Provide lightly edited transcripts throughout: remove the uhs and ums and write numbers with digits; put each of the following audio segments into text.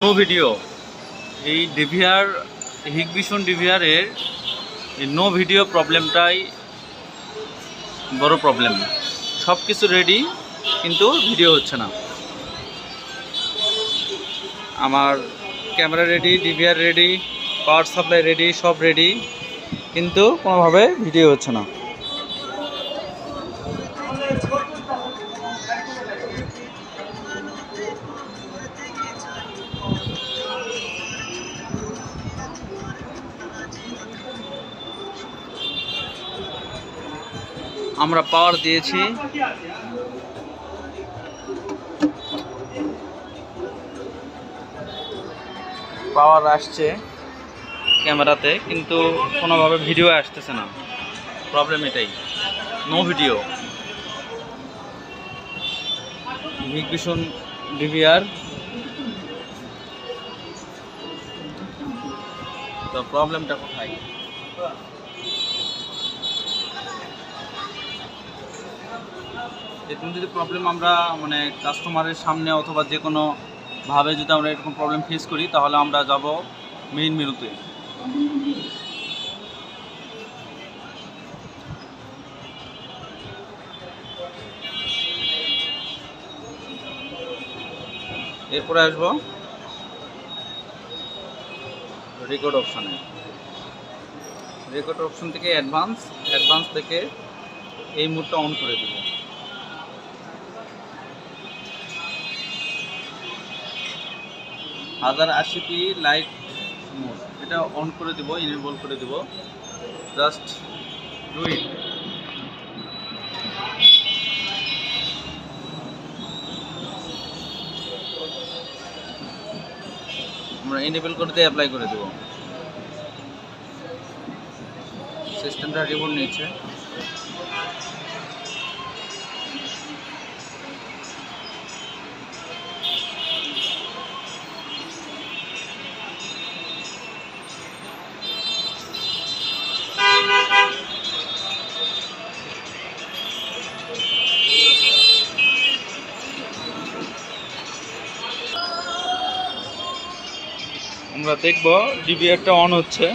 No video এই DVR Hikvision ডিভিআরের no video প্রবলেমটাই বড় problem. সব কিছু রেডি কিন্তু ভিডিও হচ্ছে না। আমার camera ready, DVR ready, power supply ready, সব রেডি, কিন্তু কোনোভাবে ভিডিও হচ্ছে না। আমরা পাওয়ার দিয়েছি, পাওয়ার আসছে ক্যামেরাতে, কিন্তু কোনোভাবে ভিডিও আসতেছে না। প্রবলেম এটাই, নো ভিডিও। হিগবিশন ডিভিআর, তো প্রবলেমটা কোথায়? এরকম যদি প্রবলেম আমরা কাস্টমারের সামনে অথবা যে কোনোভাবে যদি আমরা এরকম প্রবলেম ফেস করি, তাহলে আমরা যাব মেইন মেনুতে। এরপরে আসবো রেকর্ড অপশানে। রেকর্ড অপশন থেকে অ্যাডভান্স থেকে এই মোডটা অন করে দেব। হাজার 80p লাইট মোড, এটা অন করে দেব, ইনেবল করে দেব। Just do it. আমরা ইনেবল করে দিয়ে অ্যাপ্লাই করে দেব। সিস্টেমটা রিবোট নিচ্ছে। আমরা দেখব ডিভিআরটা অন হচ্ছে।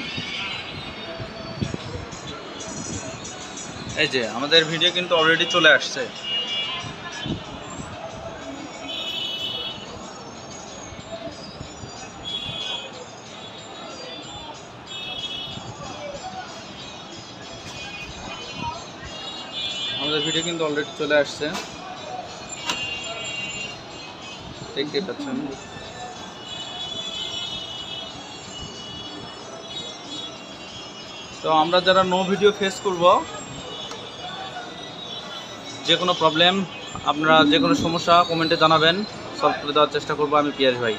এই যে আমাদের ভিডিও কিন্তু অলরেডি চলে আসছে। আমাদের ভিডিও কিন্তু অলরেডি চলে আসছে, দেখতে পাচ্ছেন। তো আমরা যারা নো ভিডিও ফেস করব, যে কোনো প্রবলেম, আপনারা যে কোনো সমস্যা কমেন্টে জানাবেন, সলভ করে দেওয়ার চেষ্টা করবো আমি পিয়াস ভাই।